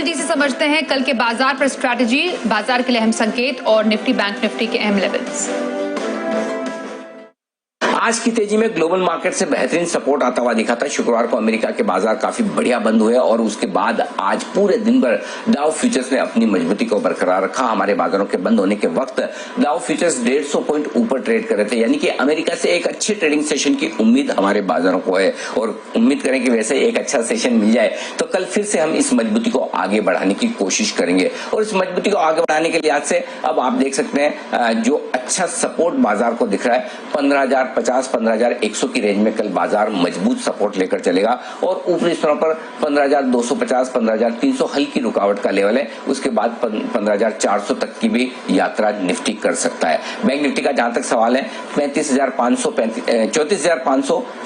जल्दी से समझते हैं कल के बाजार पर स्ट्रैटेजी, बाजार के लिए अहम संकेत और निफ्टी बैंक निफ्टी के अहम लेवल्स। आज की तेजी में ग्लोबल मार्केट से बेहतरीन सपोर्ट आता हुआ दिखा था। शुक्रवार को अमेरिका के बाजार काफी बढ़िया बंद हुए और उसके बाद आज पूरे दिन भर डाउ फ्यूचर्स ने अपनी मजबूती को बरकरार रखा। हमारे बाजारों के बंद होने के वक्त डाउ फ्यूचर्स 150 पॉइंट ऊपर ट्रेड कर रहे थे, यानी कि अमेरिका से एक अच्छे ट्रेडिंग सेशन की उम्मीद हमारे बाजारों को है और उम्मीद करें कि वैसे एक अच्छा सेशन मिल जाए तो कल फिर से हम इस मजबूती को आगे बढ़ाने की कोशिश करेंगे। और इस मजबूती को आगे बढ़ाने के लिहाज से अब आप देख सकते हैं जो अच्छा सपोर्ट बाजार को दिख रहा है 15,050 15,100 की रेंज में कल बाजार मजबूत सपोर्ट लेकर चलेगा और ऊपरी स्तरों पर 15,250 15,300 हल्की रुकावट का लेवल है। उसके बाद 15,400 तक की भी यात्रा निफ्टी कर सकता है। बैंक निफ्टी का जहां तक सवाल है 34,500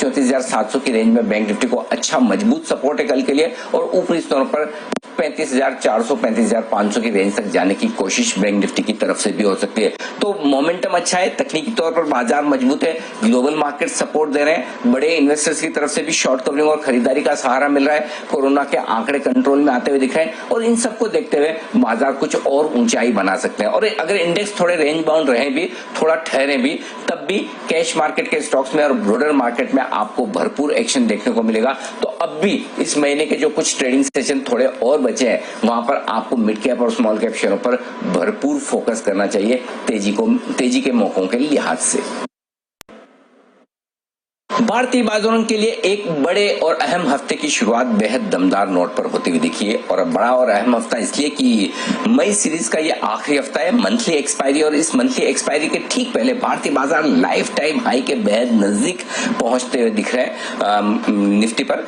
34,700 की रेंज में बैंक निफ्टी को अच्छा मजबूत सपोर्ट है कल के लिए और ऊपरी स्तरों पर 35,400 35,500 की रेंज तक जाने की कोशिश बैंक निफ्टी की तरफ से भी हो सकती है। तो मोमेंटम अच्छा है, तकनीकी तौर पर बाजार मजबूत है, ग्लोबल मार्केट सपोर्ट दे रहे हैं, बड़े इन्वेस्टर्स की तरफ से भी शॉर्ट कवरिंग और खरीदारी का सहारा मिल रहा है, कोरोना के आंकड़े कंट्रोल में आते हुए दिख रहे हैं और इन सबको देखते हुए बाजार कुछ और ऊंचाई बना सकते हैं। और अगर इंडेक्स थोड़े रेंज बाउंड रहे भी, थोड़ा ठहरे भी, तब भी कैश मार्केट के स्टॉक्स में और ब्रॉडर मार्केट में आपको भरपूर एक्शन देखने को मिलेगा। तो अब भी इस महीने के जो कुछ ट्रेडिंग सेशन थोड़े और बचे हैं वहां पर आपको मिड कैप और स्मॉल कैप शेयरों पर भरपूर फोकस करना चाहिए तेजी के मौकों के लिहाज से। भारतीय बाजारों के लिए एक बड़े और अहम हफ्ते की शुरुआत बेहद दमदार नोट पर होती हुई दिखी है और बड़ा और अहम हफ्ता इसलिए कि मई सीरीज का ये आखिरी हफ्ता है, मंथली एक्सपायरी, और इस मंथली एक्सपायरी के ठीक पहले भारतीय बाजार लाइफ टाइम हाई के बेहद नजदीक पहुंचते हुए दिख रहे हैं। निफ्टी पर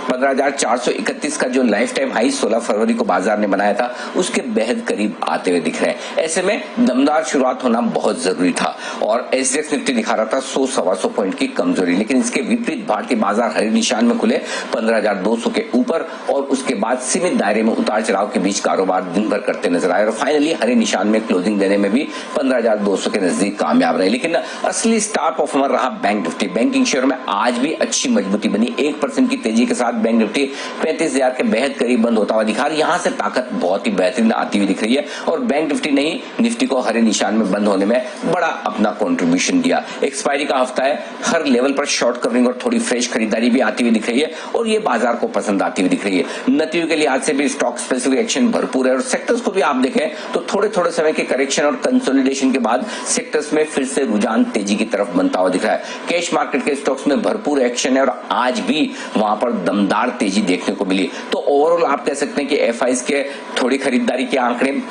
15,431 का जो लाइफ टाइम हाई 16 फरवरी को बाजार ने बनाया था उसके बेहद करीब आते हुए दिख रहे हैं। ऐसे में दमदार शुरुआत होना बहुत जरूरी था और एसडीएक्स निफ्टी दिखा रहा था 100-125 पॉइंट की कमजोरी, लेकिन इसके विपरीत भारतीय बाजार हरे निशान में खुले 15,200 के ऊपर और उसके बाद सीमित दायरे में उतार चढ़ाव के बीच कारोबार दिन भर करते नजर आए और फाइनली हरे निशान में क्लोजिंग देने में भी 15,200 के नजदीक कामयाब रहे। लेकिन असली स्टार परफॉर्मर रहा बैंक निफ्टी। बैंकिंग शेयर में आज भी अच्छी मजबूती बनी, 1% की तेजी के साथ बैंक निफ्टी 35,000 के बेहद करीब बंद होता हुआ दिखा। यहां से ताकत बहुत ही बेहतरीन आती हुई दिख रही है और बैंक निफ्टी ने ही निफ्टी को हरे निशान में बंद होने में बड़ा अपना कॉन्ट्रीब्यूशन दिया। एक्सपायरी का हफ्ता है, हर लेवल पर शॉर्ट कवरिंग और थोड़ी फ्रेश खरीदारी भी आती हुई दिख रही है और ये बाजार को पसंद आती हुई दिख रही है। नतीजों के लिहाज से भी स्टॉक स्पेसिफिक एक्शन भरपूर है और सेक्टर्स को भी आप देखें तो थोड़े थोड़े समय के करेक्शन और कंसोलिडेशन के बाद सेक्टर्स में फिर से रुझान तेजी की तरफ बनता हुआ दिख रहा है। कैश मार्केट के स्टॉक्स में भरपूर एक्शन है और आज भी वहां पर दमदार तेजी देखने को मिली। तो ओवरऑल आप कह सकते हैं कि एफआईज के थोड़ी खरीदारी के आंकड़े,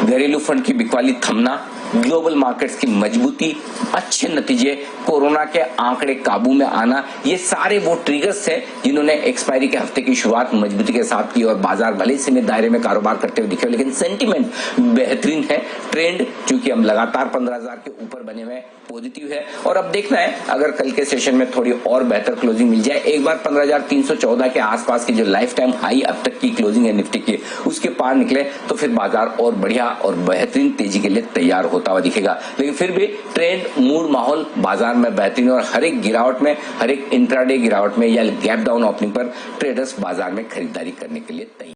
घरेलू फंड की बिकवाली थमना, ग्लोबल मार्केट्स की मजबूती, अच्छे नतीजे, कोरोना के आंकड़े काबू में आना, ये सारे वो ट्रिगर्स हैं जिन्होंने एक्सपायरी के हफ्ते की शुरुआत मजबूती के साथ की और बाजार भले ही सीमित दायरे में कारोबार करते हुए दिखे लेकिन सेंटीमेंट बेहतरीन है। ट्रेंड चूंकि हम लगातार 15,000 के ऊपर बने हुए पॉजिटिव है और अब देखना है अगर कल के सेशन में थोड़ी और बेहतर क्लोजिंग मिल जाए, एक बार 15,314 के आसपास की जो लाइफ टाइम हाई अब तक की क्लोजिंग है निफ्टी की उसके पार निकले तो फिर बाजार और बढ़िया और बेहतरीन तेजी के लिए तैयार होता हुआ दिखेगा। लेकिन फिर भी ट्रेंड, मूड, माहौल बाजार में बेहतरीन और हर एक गिरावट में, हर एक इंट्राडे गिरावट में या गैप डाउन ओपनिंग पर ट्रेडर्स बाजार में खरीदारी करने के लिए तैयार।